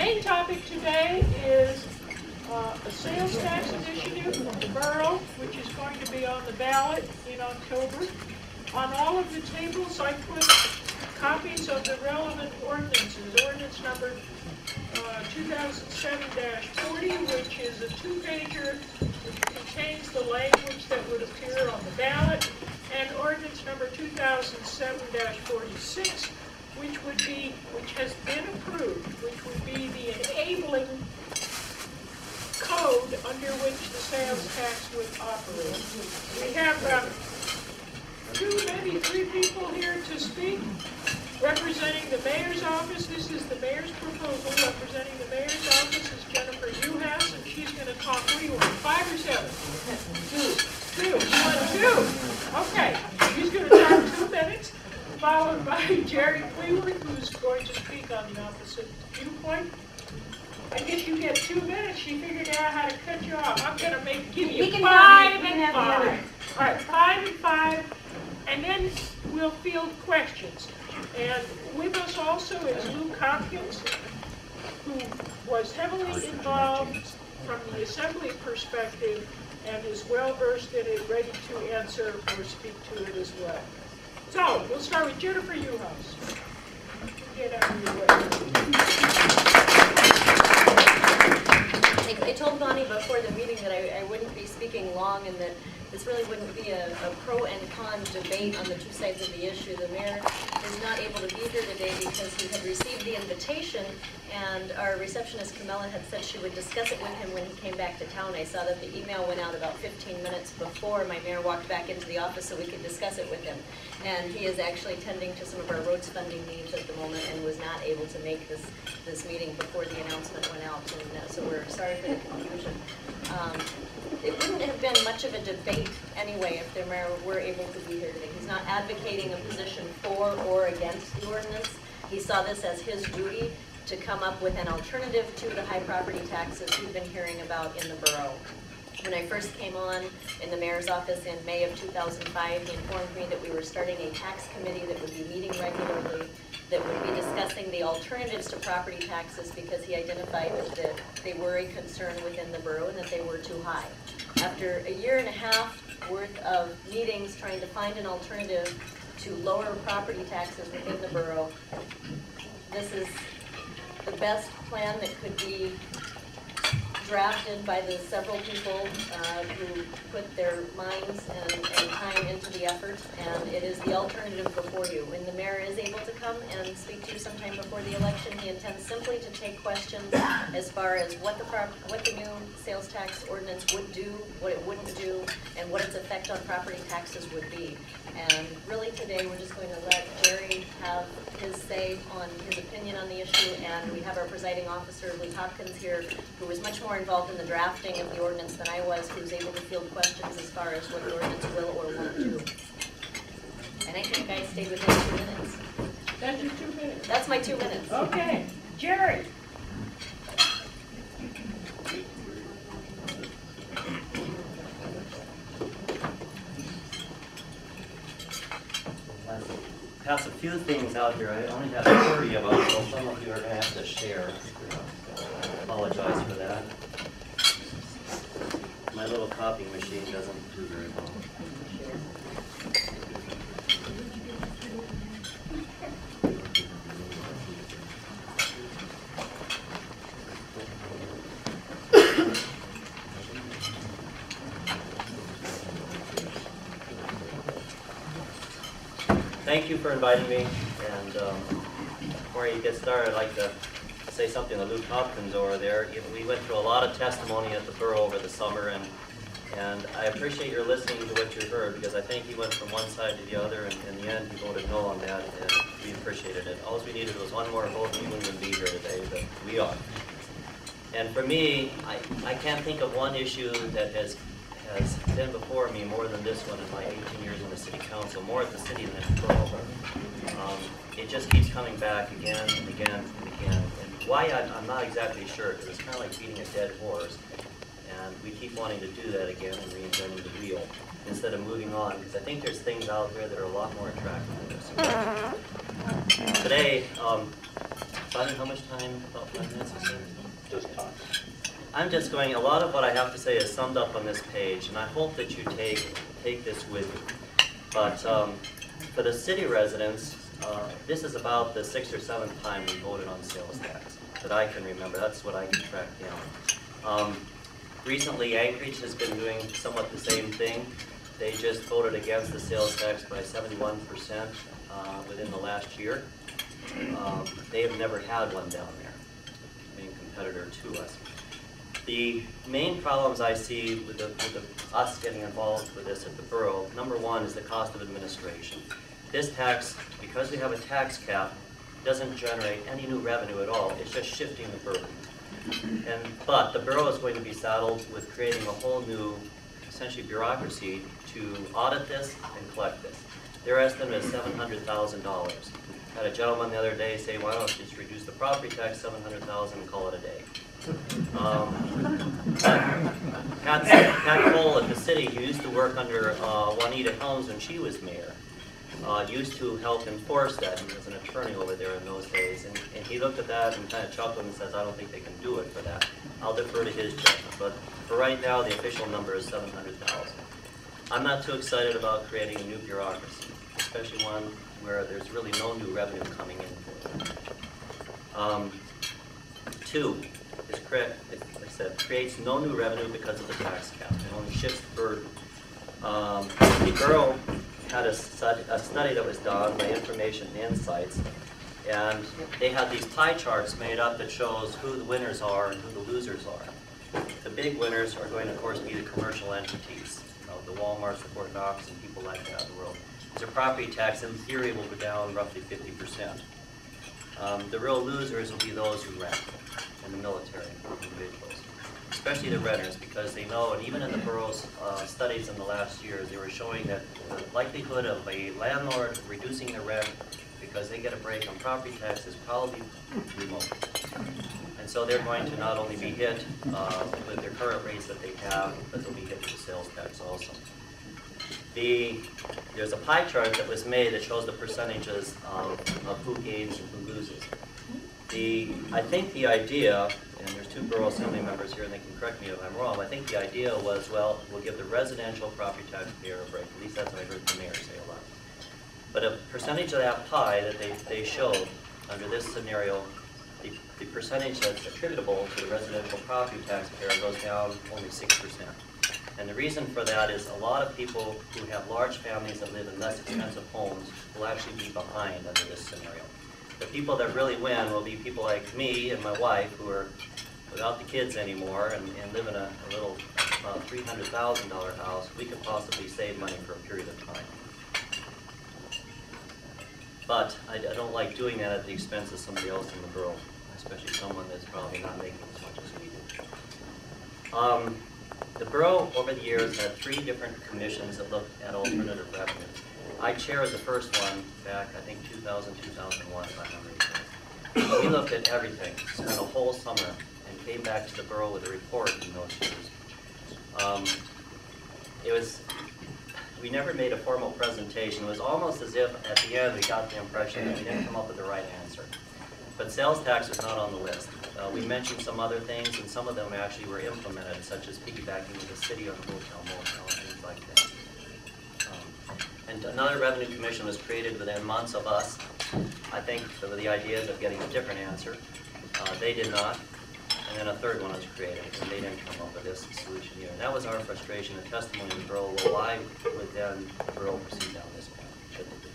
main topic today is a sales tax initiative from the borough, which is going to be on the ballot in October. On all of the tables, I put copies of the relevant ordinances. Ordinance number 2007-40, which is a two-pager which contains the language that would appear on the ballot, and ordinance number 2007-46, which has been approved, which would be the enabling code under which the sales tax would operate. We have two, maybe three people here to speak. Representing the mayor's office, this is the mayor's proposal. Representing the mayor's office is Jennifer Uhas, and she's going to talk. What do you want, 5 or 7? 2. You want 2? Okay. She's going to talk 2 minutes, followed by Jerry Cleworth, who's going to speak on the opposite viewpoint. I guess you get 2 minutes. She figured out how to cut you off. I'm going to give you 5 and 5. All right, 5 and 5, and then we'll field questions. And with us also is Luke Hopkins, who was heavily involved from the assembly perspective and is well versed in it, ready to answer or speak to it as well. So we'll start with Jennifer Uhas. Get out of your way. I told Bonnie before the meeting that I wouldn't be speaking long and that this really wouldn't be a pro and con debate on the two sides of the issue. The mayor is not able to be here today because he had received the invitation, and our receptionist Camilla had said she would discuss it with him when he came back to town. I saw that the email went out about 15 minutes before my mayor walked back into the office so we could discuss it with him. And he is actually tending to some of our roads funding needs at the moment and was not able to make this meeting before the announcement went out. And so we're sorry for the confusion. It wouldn't have been much of a debate anyway if the mayor were able to be here today. He's not advocating a position for or against the ordinance. He saw this as his duty to come up with an alternative to the high property taxes we've been hearing about in the borough. When I first came on in the mayor's office in May of 2005, he informed me that we were starting a tax committee that would be meeting regularly, that would be discussing the alternatives to property taxes because he identified that they were a concern within the borough and that they were too high. After a year and a half worth of meetings trying to find an alternative to lower property taxes within the borough, this is the best plan that could be drafted by the several people who put their minds and time into the effort, and it is the alternative before you. When the mayor is able to come and speak to you sometime before the election, he intends simply to take questions as far as what the new sales tax ordinance would do, what it wouldn't do, and what its effect on property taxes would be. And really today we're just going to let Jerry have his say on his opinion on the issue, and we have our presiding officer, Luke Hopkins, here, who was much more involved in the drafting of the ordinance than I was, who was able to field questions as far as what the ordinance will or won't do. And I think I stayed within 2 minutes. That's your 2 minutes. That's my 2 minutes. Okay. Jerry. Pass a few things out here. I only have 30 of them, so some of you are going to have to share. I apologize for that. My little copying machine doesn't do very well. Thank you for inviting me, and before you get started, I'd like to say something to Luke Hopkins over there. We went through a lot of testimony at the borough over the summer, and I appreciate your listening to what you heard, because I think he went from one side to the other, and in the end he voted no on that, and we appreciated it. All we needed was one more vote, and we wouldn't even be here today, but we are. And for me, I can't think of one issue that has been before me more than this one in my 18 years in the city council, more at the city than at the borough. It just keeps coming back again and again and again. And why, I'm not exactly sure, because it's kind of like beating a dead horse. And we keep wanting to do that again and reinventing the wheel instead of moving on, because I think there's things out there that are a lot more attractive than this. Today, Simon, how much time? About 5 minutes or so? Just talk. I'm just going, a lot of what I have to say is summed up on this page, and I hope that you take this with you. But for the city residents, this is about the 6th or 7th time we voted on sales tax that I can remember. That's what I can track down. Recently, Anchorage has been doing somewhat the same thing. They just voted against the sales tax by 71% within the last year. They have never had one down there, main competitor to us. The main problems I see with us getting involved with this at the borough, number one is the cost of administration. This tax, because we have a tax cap, doesn't generate any new revenue at all. It's just shifting the burden. But the borough is going to be saddled with creating a whole new, essentially, bureaucracy to audit this and collect this. Their estimate is $700,000. Had a gentleman the other day say, why don't you just reduce the property tax $700,000 and call it a day. Pat Cole at the city, who used to work under Juanita Helms when she was mayor, used to help enforce that. He was an attorney over there in those days, and he looked at that and kind of chuckled and says, I don't think they can do it for that. I'll defer to his judgment, but for right now, the official number is $700,000. I'm not too excited about creating a new bureaucracy, especially one where there's really no new revenue coming in for it. Two, is correct, like I said, creates no new revenue because of the tax cap. It only shifts the burden. The borough had a study that was done by Information and Insights, and they had these pie charts made up that shows who the winners are and who the losers are. The big winners are going to, of course, be the commercial entities, the Walmarts, the Fort Knox, and people like that in the world. Their property tax, in theory, will go down roughly 50%. The real losers will be those who rent, and the military individuals, especially the renters, because they know, and even in the borough's studies in the last years, they were showing that the likelihood of a landlord reducing the rent because they get a break on property tax is probably remote. And so they're going to not only be hit with their current rates that they have, but they'll be hit with the sales tax also. There's a pie chart that was made that shows the percentages of who gains and who loses. I think the idea, and there's two borough assembly members here and they can correct me if I'm wrong, I think the idea was, well, we'll give the residential property taxpayer a break. At least that's what I heard the mayor say a lot. But a percentage of that pie that they showed under this scenario, the percentage that's attributable to the residential property taxpayer goes down only 6%. And the reason for that is a lot of people who have large families that live in less expensive homes will actually be behind under this scenario. The people that really win will be people like me and my wife who are without the kids anymore and live in a little $300,000 house. We could possibly save money for a period of time. But I don't like doing that at the expense of somebody else in the borough, especially someone that's probably not making as much as we do. The borough, over the years, had 3 different commissions that looked at alternative revenue. I chaired the first one back, I think, 2000, 2001, if I remember correctly. We looked at everything, spent a whole summer, and came back to the borough with a report in those years. We never made a formal presentation. It was almost as if, at the end, we got the impression that we didn't come up with the right answer. But sales tax was not on the list. We mentioned some other things, and some of them actually were implemented, such as piggybacking with the city on the hotel, motel, and things like that. And another revenue commission was created within months of us. I think the ideas of getting a different answer. They did not. And then a third one was created, and they didn't come up with this solution either. And that was our frustration. The testimony of the borough, well, why would then the borough proceed down this path? Shouldn't it be?